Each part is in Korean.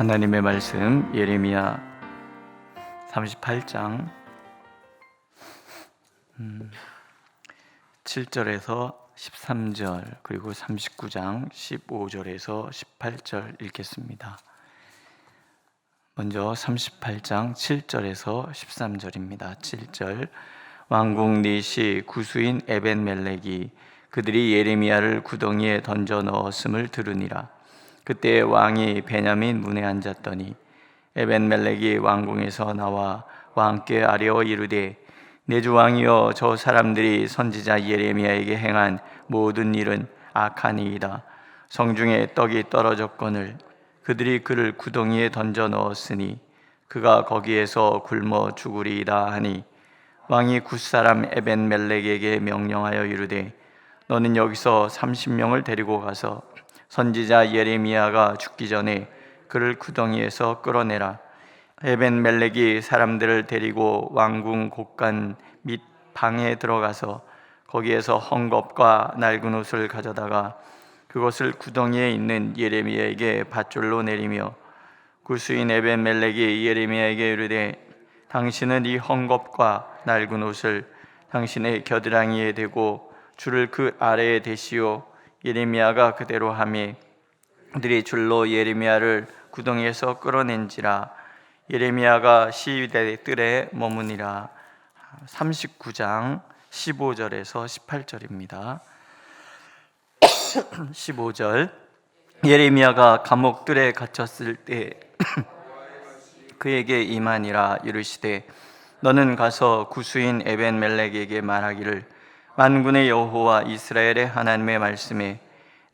하나님의 말씀 예레미야 38장 7절에서 13절 그리고 39장 15절에서 18절 읽겠습니다. 먼저 38장 7절에서 13절입니다. 7절 왕궁 니시 구수인 에벤멜렉이 그들이 예레미야를 구덩이에 던져 넣었음을 들으니라. 그때 왕이 베냐민 문에 앉았더니 에벤멜렉이 왕궁에서 나와 왕께 아뢰어 이르되 내 주 왕이여, 저 사람들이 선지자 예레미야에게 행한 모든 일은 악하니이다. 성중에 떡이 떨어졌거늘 그들이 그를 구덩이에 던져 넣었으니 그가 거기에서 굶어 죽으리이다 하니, 왕이 굿사람 에벤멜렉에게 명령하여 이르되 너는 여기서 30명을 데리고 가서 선지자 예레미야가 죽기 전에 그를 구덩이에서 끌어내라. 에벤멜렉이 사람들을 데리고 왕궁 곳간 및 방에 들어가서 거기에서 헝겊과 낡은 옷을 가져다가 그것을 구덩이에 있는 예레미야에게 밧줄로 내리며, 구수인 에벤멜렉이 예레미야에게 이르되 당신은 이 헝겊과 낡은 옷을 당신의 겨드랑이에 대고 줄을 그 아래에 대시오. 예레미야가 그대로 하매 그들이 줄로 예레미야를 구덩이에서 끌어낸지라. 예레미야가 시위대 뜰에 머무니라. 39장 15절에서 18절입니다. 15절 예레미야가 감옥 뜰에 갇혔을 때 그에게 임하니라. 이르시되 너는 가서 구수인 에벤멜렉에게 말하기를 만군의 여호와 이스라엘의 하나님의 말씀에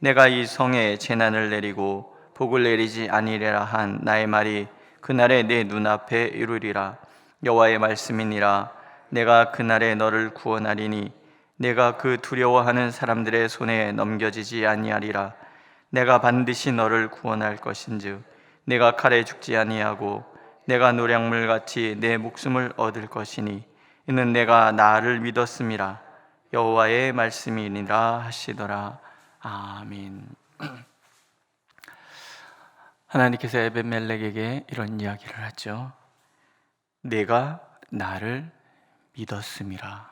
내가 이 성에 재난을 내리고 복을 내리지 아니리라 한 나의 말이 그날에 내 눈앞에 이루리라. 여호와의 말씀이니라. 내가 그날에 너를 구원하리니 내가 그 두려워하는 사람들의 손에 넘겨지지 아니하리라. 내가 반드시 너를 구원할 것인즉 내가 칼에 죽지 아니하고 내가 노량물같이 내 목숨을 얻을 것이니 이는 내가 나를 믿었음이라. 여호와의 말씀이니라 하시더라. 아멘. 하나님께서 에벤멜렉에게 이런 이야기를 하죠. 내가 나를 믿었음이라.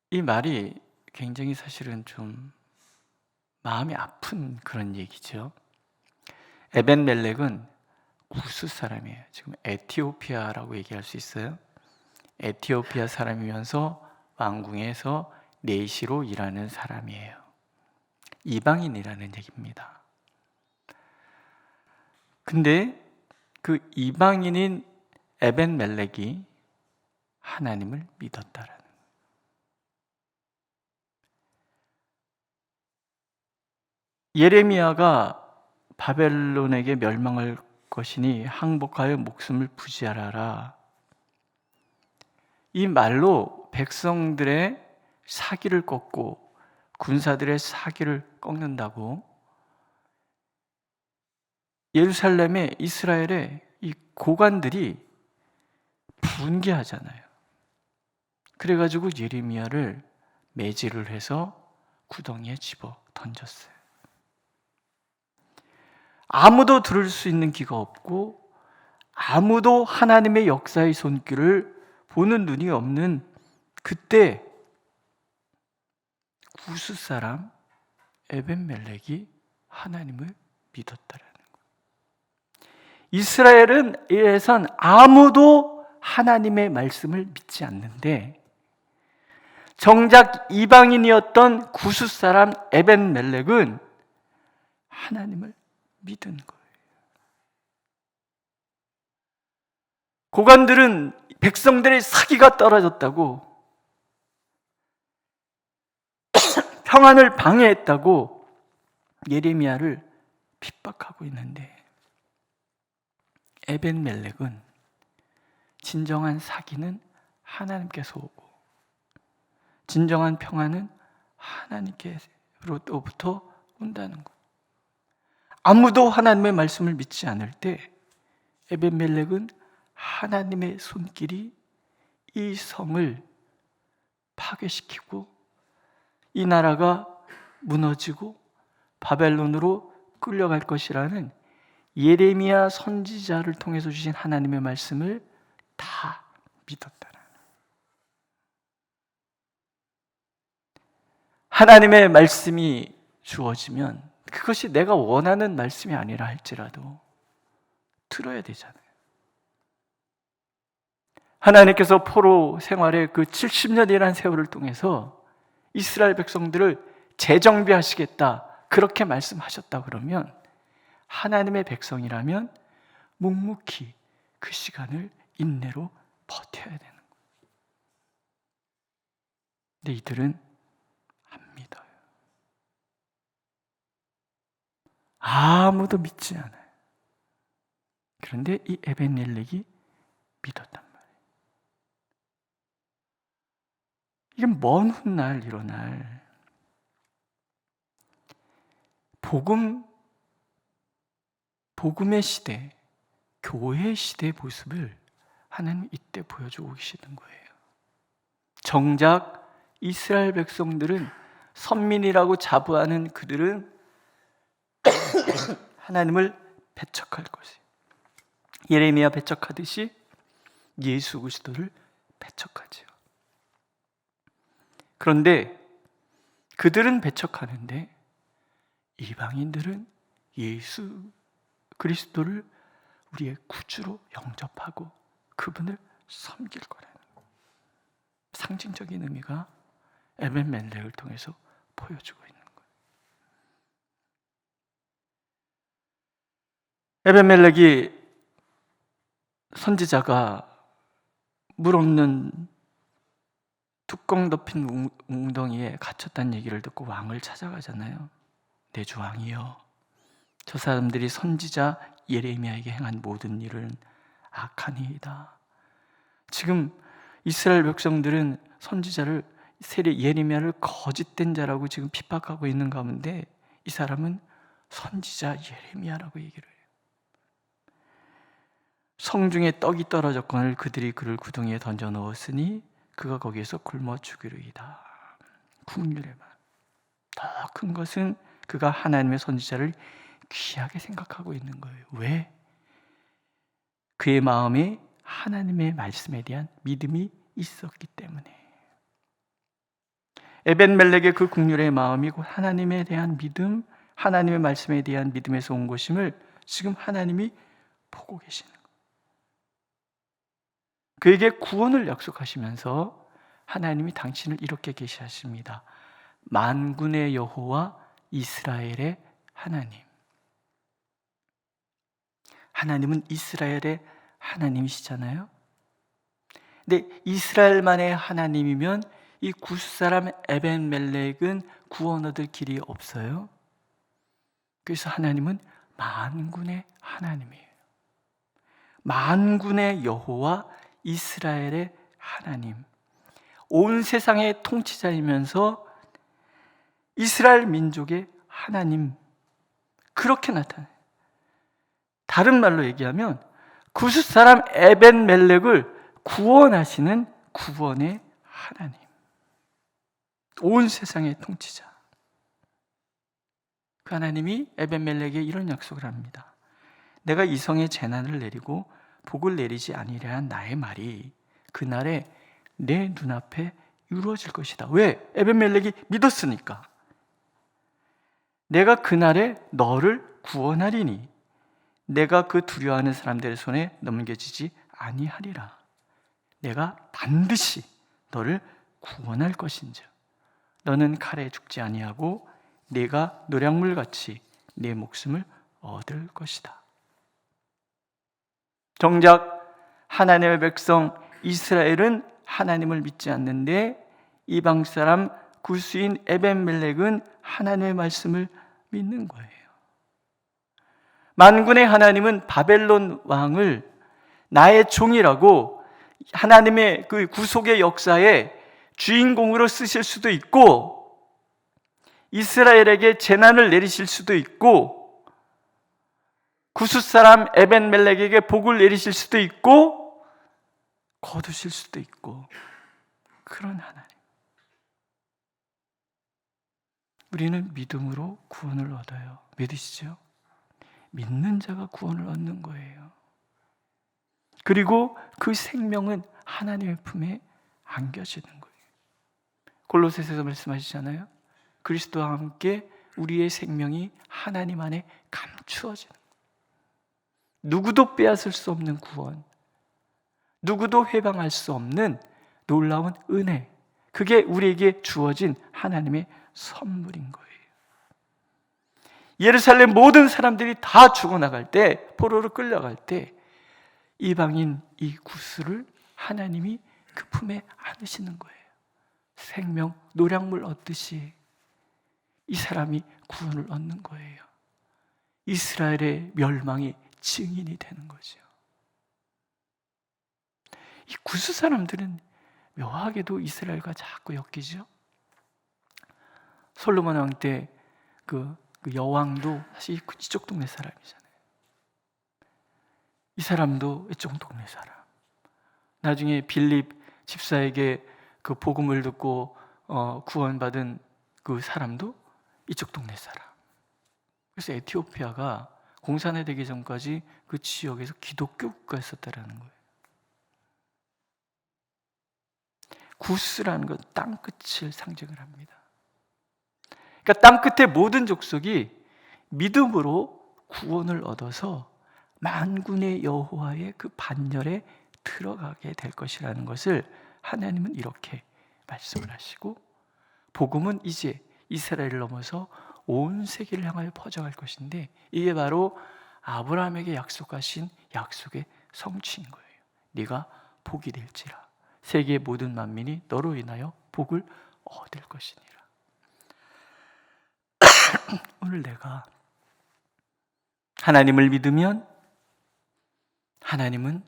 이 말이 굉장히 사실은 좀 마음이 아픈 그런 얘기죠. 에벤멜렉은 구스 사람이에요. 지금 에티오피아라고 얘기할 수 있어요. 에티오피아 사람이면서 왕궁에서 내시로 일하는 사람이에요. 이방인이라는 얘기입니다. 근데 그 이방인인 에벤멜렉이 하나님을 믿었다라는 거예요. 예레미야가 바벨론에게 멸망할 것이니 항복하여 목숨을 부지하라. 이 말로 백성들의 사기를 꺾고 군사들의 사기를 꺾는다고 예루살렘의 이스라엘의 이 고관들이 분개하잖아요. 그래가지고 예레미야를 매질을 해서 구덩이에 집어 던졌어요. 아무도 들을 수 있는 귀가 없고 아무도 하나님의 역사의 손길을 보는 눈이 없는 그때 구스 사람 에벤멜렉이 하나님을 믿었다라는 거예요. 이스라엘에선 아무도 하나님의 말씀을 믿지 않는데 정작 이방인이었던 구스 사람 에벤멜렉은 하나님을 믿은 거예요. 고관들은 백성들의 사기가 떨어졌다고, 평안을 방해했다고 예레미야를 핍박하고 있는데 에벤멜렉은 진정한 사기는 하나님께서 오고 진정한 평안은 하나님께로부터 온다는 것. 아무도 하나님의 말씀을 믿지 않을 때 에벤멜렉은 하나님의 손길이 이 성을 파괴시키고 이 나라가 무너지고 바벨론으로 끌려갈 것이라는 예레미야 선지자를 통해서 주신 하나님의 말씀을 다 믿었다는, 하나님의 말씀이 주어지면 그것이 내가 원하는 말씀이 아니라 할지라도 들어야 되잖아요. 하나님께서 포로 생활의 그 70년이라는 세월을 통해서 이스라엘 백성들을 재정비하시겠다 그렇게 말씀하셨다 그러면 하나님의 백성이라면 묵묵히 그 시간을 인내로 버텨야 되는 거예요. 근데 이들은 안 믿어요. 아무도 믿지 않아요. 그런데 이 에벤멜렉이 믿었단 말이에요. 이게 먼 훗날 일어날 복음의 시대, 교회의 시대의 모습을 하나님 이때 보여주고 계시는 거예요. 정작 이스라엘 백성들은, 선민이라고 자부하는 그들은 하나님을 배척할 것이에요. 예레미야 배척하듯이 예수 그리스도를 배척하죠. 그런데 그들은 배척하는데 이방인들은 예수 그리스도를 우리의 구주로 영접하고 그분을 섬길 거라는 상징적인 의미가 에벤멜렉을 통해서 보여주고 있는 거예요. 에벤멜렉이 선지자가 물 없는 뚜껑 덮인 웅덩이에 갇혔다는 얘기를 듣고 왕을 찾아가잖아요. 내 주 왕이여, 저 사람들이 선지자 예레미야에게 행한 모든 일은 악하니이다. 지금 이스라엘 백성들은 선지자를, 예레미야를 거짓된 자라고 지금 핍박하고 있는 가운데 이 사람은 선지자 예레미야라고 얘기를 해요. 성중에 떡이 떨어졌거늘 그들이 그를 구덩이에 던져 넣었으니 그가 거기에서 굶어 죽으리이다. 국률에만 더 큰 것은 그가 하나님의 선지자를 귀하게 생각하고 있는 거예요. 왜? 그의 마음에 하나님의 말씀에 대한 믿음이 있었기 때문에. 에벤멜렉의 그 국률의 마음이 곧 하나님에 대한 믿음, 하나님의 말씀에 대한 믿음에서 온 것임을 지금 하나님이 보고 계시는 거예요. 그에게 구원을 약속하시면서 하나님이 당신을 이렇게 계시하십니다. 만군의 여호와 이스라엘의 하나님. 하나님은 이스라엘의 하나님이시잖아요. 근데 이스라엘만의 하나님이면 이 구스사람 에벤멜렉은 구원 얻을 길이 없어요. 그래서 하나님은 만군의 하나님이에요. 만군의 여호와 이스라엘의 하나님, 온 세상의 통치자이면서 이스라엘 민족의 하나님, 그렇게 나타나요. 다른 말로 얘기하면 구스 사람 에벤멜렉을 구원하시는 구원의 하나님, 온 세상의 통치자. 그 하나님이 에벤멜렉에게 이런 약속을 합니다. 내가 이 성에 재난을 내리고 복을 내리지 아니려 한 나의 말이 그날에 내 눈앞에 이루어질 것이다. 왜? 에벤멜렉이 믿었으니까. 내가 그날에 너를 구원하리니 내가 그 두려워하는 사람들의 손에 넘겨지지 아니하리라. 내가 반드시 너를 구원할 것인즉 너는 칼에 죽지 아니하고 내가 노략물같이 내 목숨을 얻을 것이다. 정작 하나님의 백성 이스라엘은 하나님을 믿지 않는데 이방 사람 구스인 에벤멜렉은 하나님의 말씀을 믿는 거예요. 만군의 하나님은 바벨론 왕을 나의 종이라고 하나님의 그 구속의 역사에 주인공으로 쓰실 수도 있고 이스라엘에게 재난을 내리실 수도 있고 구스 사람 에벤멜렉에게 복을 내리실 수도 있고 거두실 수도 있고 그런 하나님. 우리는 믿음으로 구원을 얻어요. 믿으시죠? 믿는 자가 구원을 얻는 거예요. 그리고 그 생명은 하나님의 품에 안겨지는 거예요. 골로새서에서 말씀하시잖아요. 그리스도와 함께 우리의 생명이 하나님 안에 감추어지는 거예요. 누구도 빼앗을 수 없는 구원, 누구도 회방할 수 없는 놀라운 은혜, 그게 우리에게 주어진 하나님의 선물인 거예요. 예루살렘 모든 사람들이 다 죽어나갈 때, 포로로 끌려갈 때 이방인 이 구스를 하나님이 그 품에 안으시는 거예요. 생명, 노량물 얻듯이 이 사람이 구원을 얻는 거예요. 이스라엘의 멸망이 증인이 되는 거죠. 이 구스 사람들은 묘하게도 이스라엘과 자꾸 엮이죠. 솔로몬 왕 때 그 여왕도 사실 이쪽 동네 사람이잖아요. 이 사람도 이쪽 동네 사람. 나중에 빌립 집사에게 그 복음을 듣고 구원받은 그 사람도 이쪽 동네 사람. 그래서 에티오피아가 공산화되기 전까지 그 지역에서 기독교 국가였었다라는 거예요. 구스라는 건 땅끝을 상징을 합니다. 그러니까 땅끝의 모든 족속이 믿음으로 구원을 얻어서 만군의 여호와의 그 반열에 들어가게 될 것이라는 것을 하나님은 이렇게 말씀을 하시고, 복음은 이제 이스라엘을 넘어서 온 세계를 향하여 퍼져갈 것인데, 이게 바로 아브라함에게 약속하신 약속의 성취인 거예요. 네가 복이 될지라 세계의 모든 만민이 너로 인하여 복을 얻을 것이니라. 오늘 내가 하나님을 믿으면 하나님은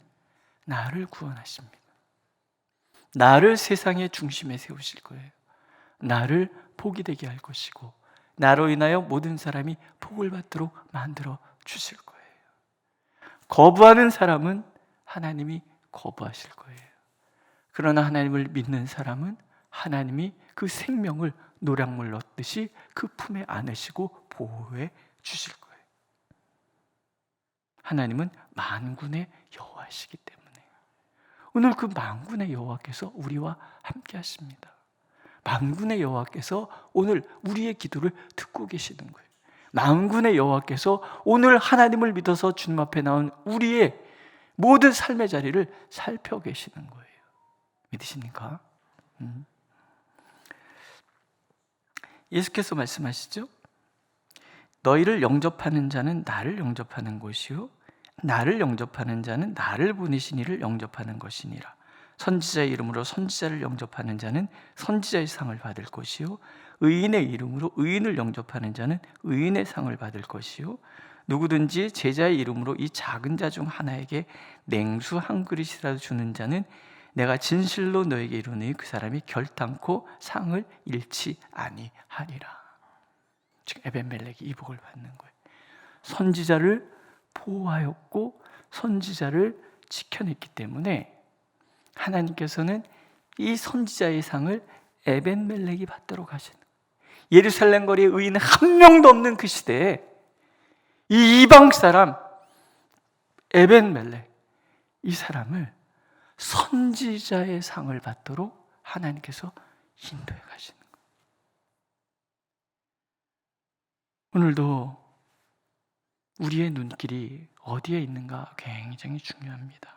나를 구원하십니다. 나를 세상의 중심에 세우실 거예요. 나를 복이 되게 할 것이고, 나로 인하여 모든 사람이 복을 받도록 만들어 주실 거예요. 거부하는 사람은 하나님이 거부하실 거예요. 그러나 하나님을 믿는 사람은 하나님이 그 생명을 노량물 넣듯이 그 품에 안으시고 보호해 주실 거예요. 하나님은 만군의 여호와시기 때문에 오늘 그 만군의 여호와께서 우리와 함께 하십니다. 만군의 여호와께서 오늘 우리의 기도를 듣고 계시는 거예요. 만군의 여호와께서 오늘 하나님을 믿어서 주님 앞에 나온 우리의 모든 삶의 자리를 살펴 계시는 거예요. 믿으십니까? 예수께서 말씀하시죠. 너희를 영접하는 자는 나를 영접하는 것이요 나를 영접하는 자는 나를 보내신 이를 영접하는 것이니라. 선지자의 이름으로 선지자를 영접하는 자는 선지자의 상을 받을 것이요 의인의 이름으로 의인을 영접하는 자는 의인의 상을 받을 것이요 누구든지 제자의 이름으로 이 작은 자 중 하나에게 냉수 한 그릇이라도 주는 자는 내가 진실로 너에게 이르노니 그 사람이 결단코 상을 잃지 아니하리라. 지금 에벤멜렉이 이 복을 받는 거예요. 선지자를 보호하였고 선지자를 지켜냈기 때문에 하나님께서는 이 선지자의 상을 에벤멜렉이 받도록 하시는 거예요. 예루살렘 거리에 의인은 한 명도 없는 그 시대에 이 이방 사람 에벤멜렉, 이 사람을 선지자의 상을 받도록 하나님께서 인도해 가시는 거예요. 오늘도 우리의 눈길이 어디에 있는가 굉장히 중요합니다.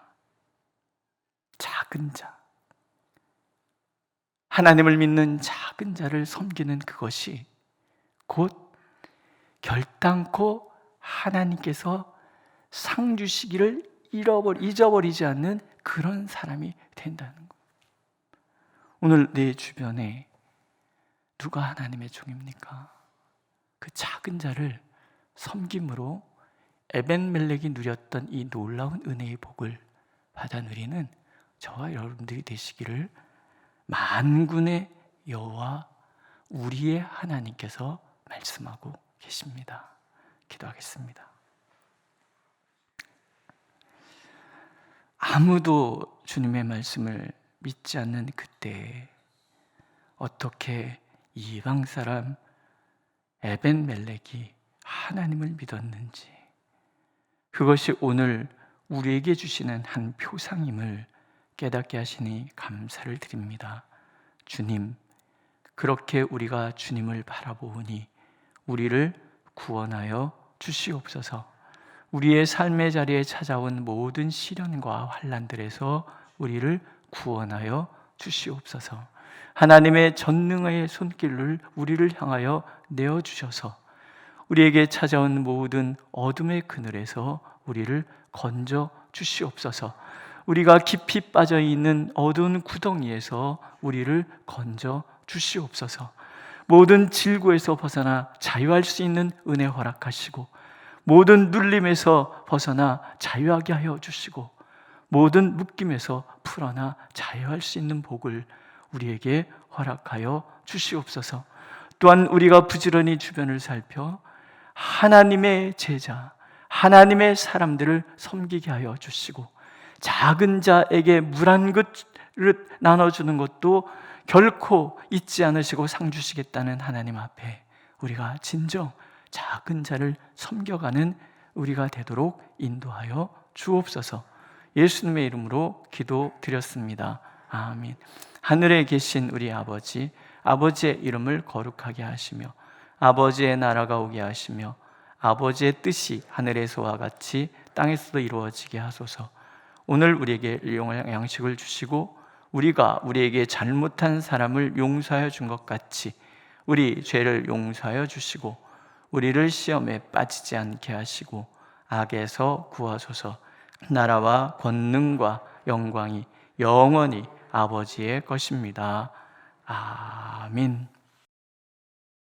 작은 자, 하나님을 믿는 작은 자를 섬기는 그것이 곧 결단코 하나님께서 상 주시기를 잊어버리지 않는 그런 사람이 된다는 거예요. 오늘 내 주변에 누가 하나님의 종입니까? 그 작은 자를 섬김으로 에벤멜렉이 누렸던 이 놀라운 은혜의 복을 받아 누리는 저와 여러분들이 되시기를 만군의 여호와 우리의 하나님께서 말씀하고 계십니다. 기도하겠습니다. 아무도 주님의 말씀을 믿지 않는 그때 어떻게 이방 사람 에벤멜렉이 하나님을 믿었는지, 그것이 오늘 우리에게 주시는 한 표상임을 깨닫게 하시니 감사를 드립니다. 주님, 그렇게 우리가 주님을 바라보니 우리를 구원하여 주시옵소서. 우리의 삶의 자리에 찾아온 모든 시련과 환난들에서 우리를 구원하여 주시옵소서. 하나님의 전능의 손길을 우리를 향하여 내어주셔서 우리에게 찾아온 모든 어둠의 그늘에서 우리를 건져 주시옵소서. 우리가 깊이 빠져 있는 어두운 구덩이에서 우리를 건져 주시옵소서. 모든 질고에서 벗어나 자유할 수 있는 은혜 허락하시고, 모든 눌림에서 벗어나 자유하게 하여 주시고, 모든 묶임에서 풀어나 자유할 수 있는 복을 우리에게 허락하여 주시옵소서. 또한 우리가 부지런히 주변을 살펴 하나님의 제자, 하나님의 사람들을 섬기게 하여 주시고, 작은 자에게 물 한 그릇 나눠주는 것도 결코 잊지 않으시고 상 주시겠다는 하나님 앞에 우리가 진정 작은 자를 섬겨가는 우리가 되도록 인도하여 주옵소서. 예수님의 이름으로 기도드렸습니다. 아멘. 하늘에 계신 우리 아버지, 아버지의 이름을 거룩하게 하시며 아버지의 나라가 오게 하시며 아버지의 뜻이 하늘에서와 같이 땅에서도 이루어지게 하소서. 오늘 우리에게 일용할 양식을 주시고 우리가 우리에게 잘못한 사람을 용서하여 준 것 같이 우리 죄를 용서하여 주시고 우리를 시험에 빠지지 않게 하시고 악에서 구하소서. 나라와 권능과 영광이 영원히 아버지의 것입니다. 아멘.